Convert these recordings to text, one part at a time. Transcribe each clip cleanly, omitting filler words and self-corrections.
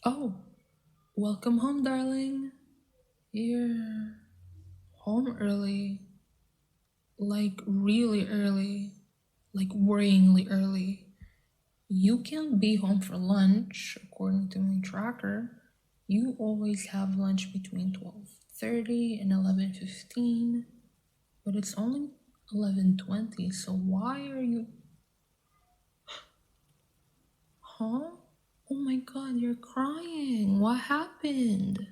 Oh, welcome home, darling. You're home early. Like, really early. Like, worryingly early. You can't be home for lunch, according to my tracker. You always have lunch between 12:30 and 11:15, but it's only 11:20, so why are you... Huh? Oh my god, you're crying. What happened?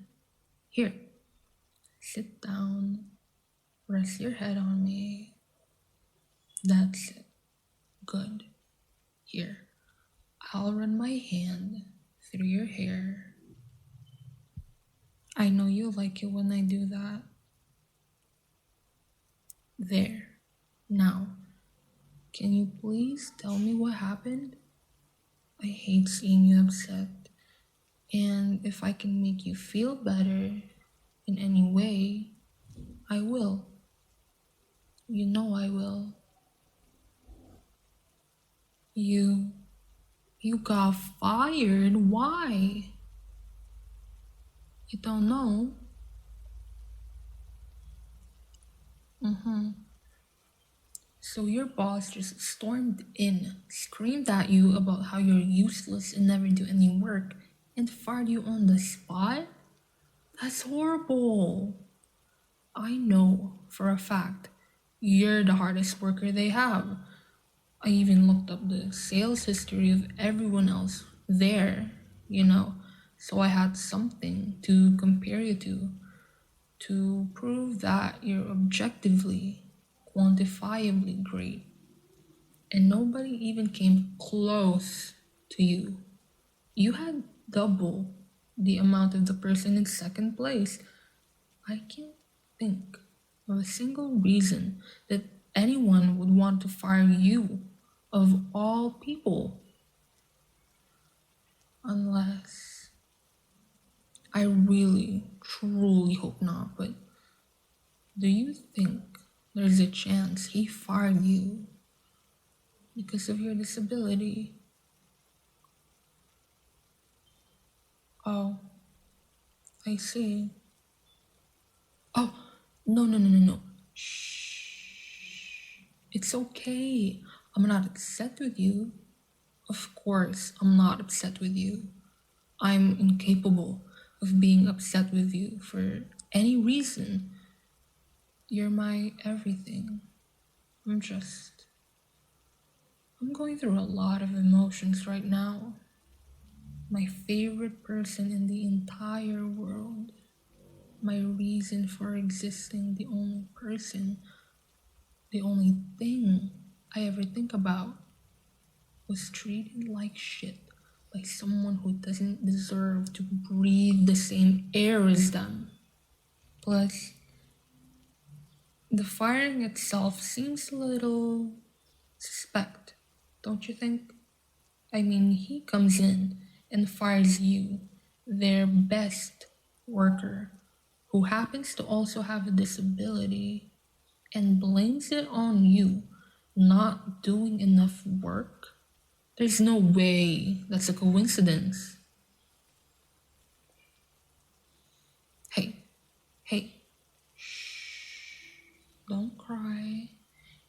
Here, sit down. Rest your head on me. That's it. Good. Here, I'll run my hand through your hair. I know you like it when I do that. There. Now, can you please tell me what happened? I hate seeing you upset. And if I can make you feel better in any way, I will. You know I will. You... you got fired? Why? You don't know? So your boss just stormed in, screamed at you about how you're useless and never do any work, and fired you on the spot? That's horrible. I know for a fact you're the hardest worker they have. I even looked up the sales history of everyone else there, so I had something to compare you to prove that you're objectively, quantifiably great. And nobody even came close to you. You had double the amount of the person in second place. I can't think of a single reason that anyone would want to fire you, of all people. Unless... I really, truly hope not, but do you think there's a chance he fired you because of your disability? Oh, I see. Oh, no, no, no, no, no. Shh. It's okay. I'm not upset with you. Of course, I'm not upset with you. I'm incapable of being upset with you for any reason. You're my everything. I'm going through a lot of emotions right now. My favorite person in the entire world. My reason for existing, the only person, the only thing I ever think about, was treated like shit by someone who doesn't deserve to breathe the same air as them. Plus, the firing itself seems a little suspect, don't you think? I mean, he comes in and fires you, their best worker, who happens to also have a disability, and blames it on you not doing enough work. There's no way that's a coincidence. Hey, hey, don't cry.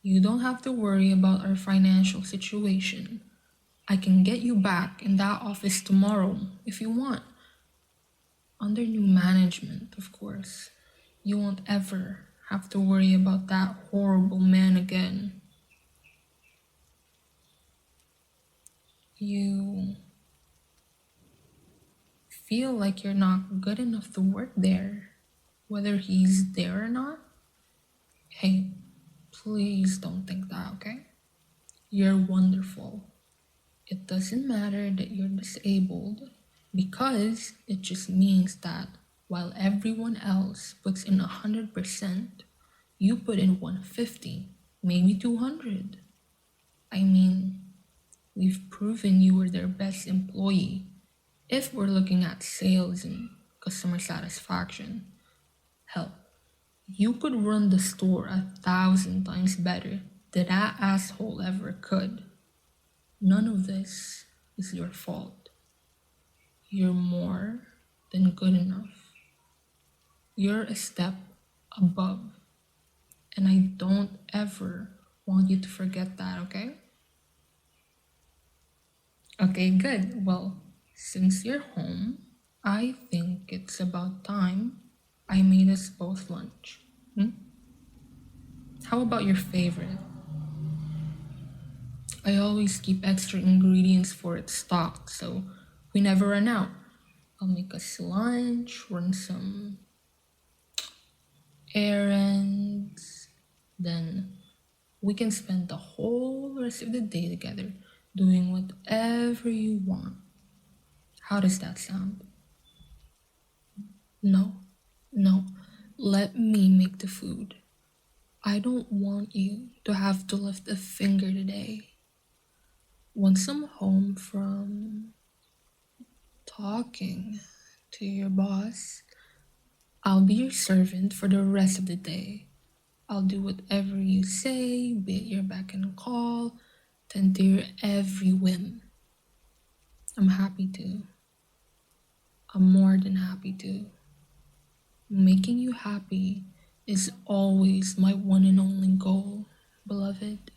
You don't have to worry about our financial situation. I can get you back in that office tomorrow if you want. Under new management, of course. You won't ever have to worry about that horrible man again. You feel like you're not good enough to work there, whether he's there or not. Hey, please don't think that, okay? You're wonderful. It doesn't matter that you're disabled, because it just means that while everyone else puts in 100%, you put in 150, maybe 200. I mean, we've proven you were their best employee if we're looking at sales and customer satisfaction. Hell, you could run the store 1,000 times better than that asshole ever could. None of this is your fault. You're more than good enough. You're a step above. And I don't ever want you to forget that, okay? Okay, good. Well, since you're home, I think it's about time I made us both lunch. Hmm? How about your favorite? I always keep extra ingredients for its stock, so we never run out. I'll make us lunch, run some errands, then we can spend the whole rest of the day together doing whatever you want. How does that sound? No, no, let me make the food. I don't want you to have to lift a finger today. Once I'm home from talking to your boss, I'll be your servant for the rest of the day. I'll do whatever you say, be it your beck and call, tend to your every whim. I'm happy to. I'm more than happy to. Making you happy is always my one and only goal, beloved.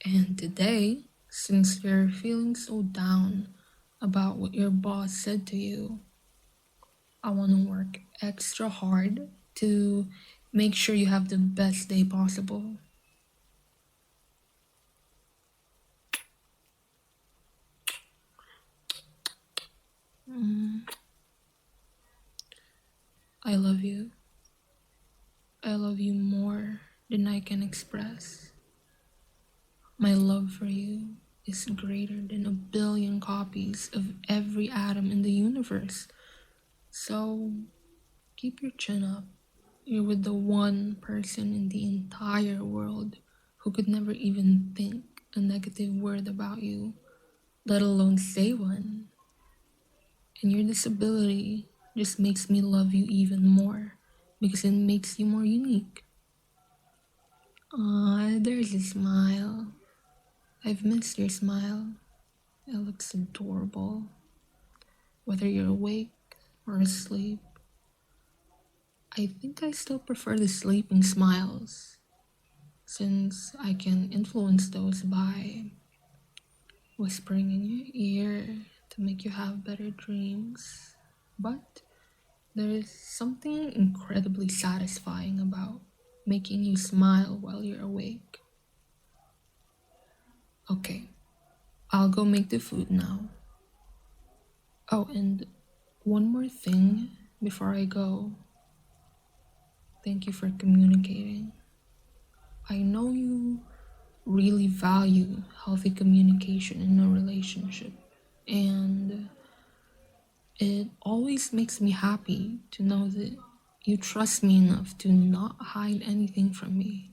And today, since you're feeling so down about what your boss said to you, I want to work extra hard to make sure you have the best day possible. I love you. I love you more than I can express. My love for you is greater than a billion copies of every atom in the universe. So keep your chin up. You're with the one person in the entire world who could never even think a negative word about you, let alone say one. And your disability just makes me love you even more because it makes you more unique. Ah, there's a smile. I've missed your smile. It looks adorable. Whether you're awake or asleep, I think I still prefer the sleeping smiles, since I can influence those by whispering in your ear to make you have better dreams. But there is something incredibly satisfying about making you smile while you're awake. Okay, I'll go make the food now. Oh, and one more thing before I go. Thank you for communicating. I know you really value healthy communication in a relationship, and it always makes me happy to know that you trust me enough to not hide anything from me,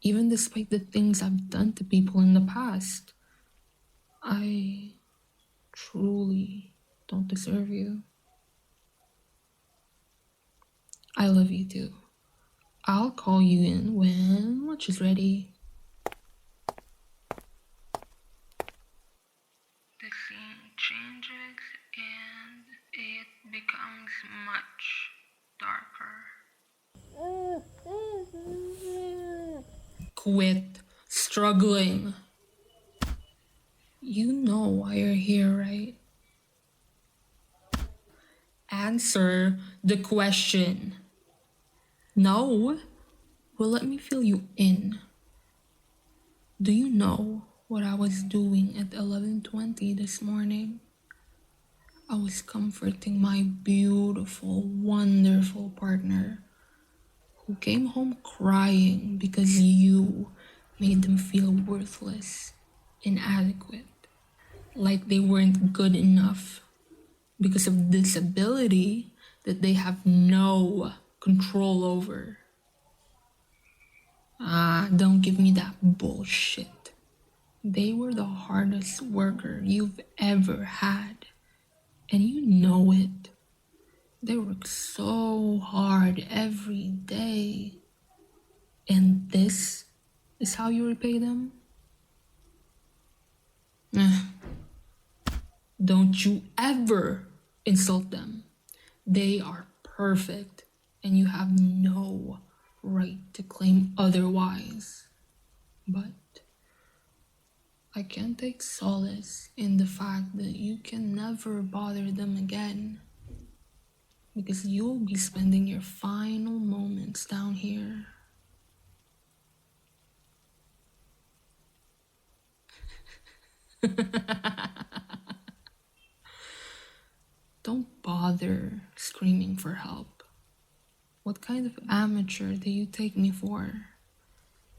even despite the things I've done to people in the past. I truly don't deserve you. I love you too. I'll call you in when lunch is ready. The scene changes and it becomes much darker. Quit struggling. You know why you're here, right? Answer the question. No? Well, let me fill you in. Do you know what I was doing at 11:20 this morning? I was comforting my beautiful, wonderful partner who came home crying because you made them feel worthless, inadequate, like they weren't good enough because of disability that they have no control over. Ah, don't give me that bullshit. They were the hardest worker you've ever had, and you know it. They work so hard every day. And this is how you repay them? Don't you ever insult them. They are perfect, and you have no right to claim otherwise. But I can take solace in the fact that you can never bother them again, because you'll be spending your final moments down here. Don't bother screaming for help. What kind of amateur do you take me for?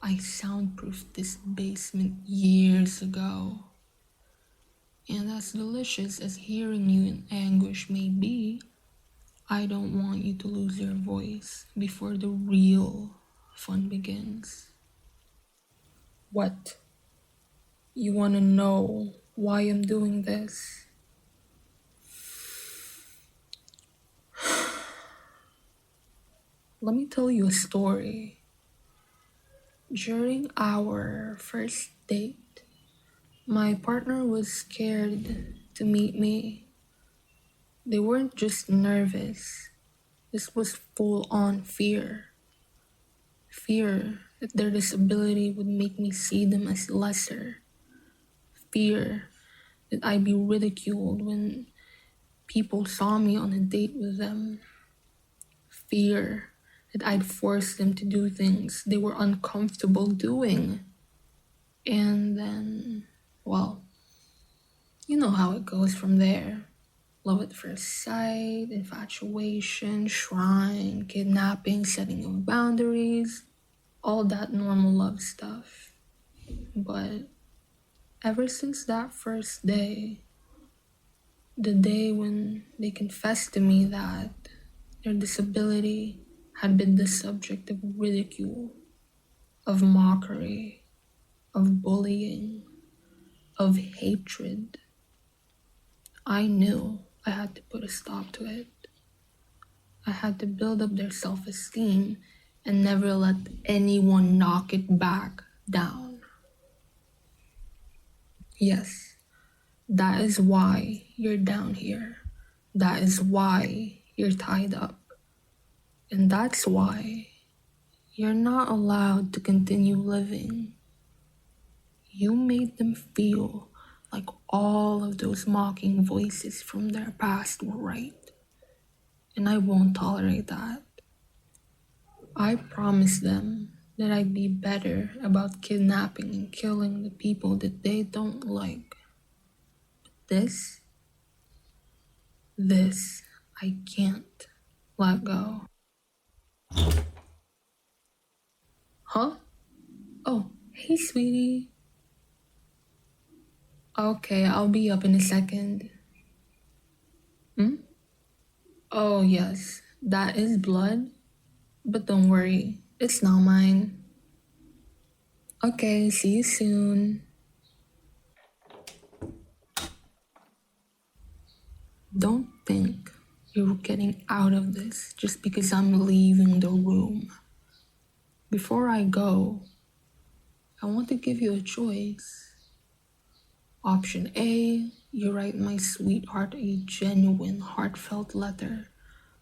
I soundproofed this basement years ago. And as delicious as hearing you in anguish may be, I don't want you to lose your voice before the real fun begins. What? You want to know why I'm doing this? Let me tell you a story. During our first date, my partner was scared to meet me. They weren't just nervous. This was full-on fear. Fear that their disability would make me see them as lesser. Fear that I'd be ridiculed when people saw me on a date with them. Fear that I'd force them to do things they were uncomfortable doing. And then, well, you know how it goes from there. Love at first sight, infatuation, shrine, kidnapping, setting of boundaries, all that normal love stuff. But ever since that first day, the day when they confessed to me that their disability had been the subject of ridicule, of mockery, of bullying, of hatred, I knew I had to put a stop to it. I had to build up their self-esteem and never let anyone knock it back down. Yes, that is why you're down here. That is why you're tied up. And that's why you're not allowed to continue living. You made them feel like all of those mocking voices from their past were right. And I won't tolerate that. I promised them that I'd be better about kidnapping and killing the people that they don't like. But this, I can't let go. Huh? Oh, hey, sweetie. Okay, I'll be up in a second. Oh, yes, that is blood. But don't worry, it's not mine. Okay, see you soon. Don't think you're getting out of this just because I'm leaving the room. Before I go, I want to give you a choice. Option A, you write my sweetheart a genuine, heartfelt letter,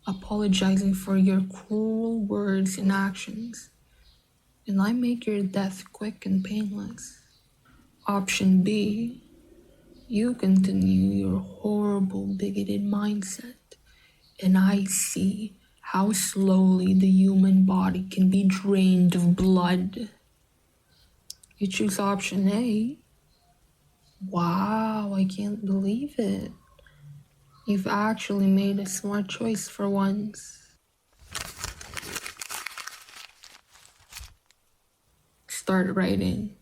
apologizing for your cruel words and actions, and I make your death quick and painless. Option B, you continue your horrible, bigoted mindset, and I see how slowly the human body can be drained of blood. You choose option A. Wow, I can't believe it. You've actually made a smart choice for once. Start writing.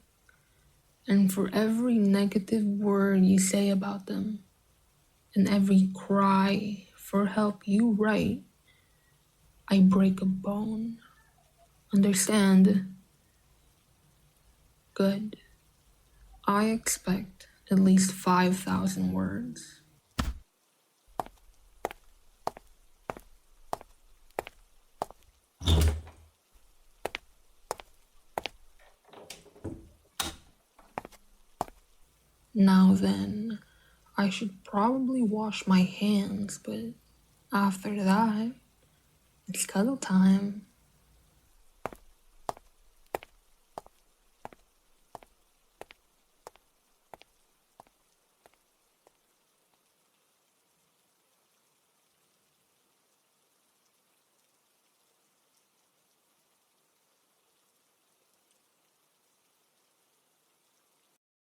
And for every negative word you say about them, and every cry for help you write, I break a bone. Understand? Good. I expect at least 5,000 words. Now then, I should probably wash my hands, but after that, it's cuddle time.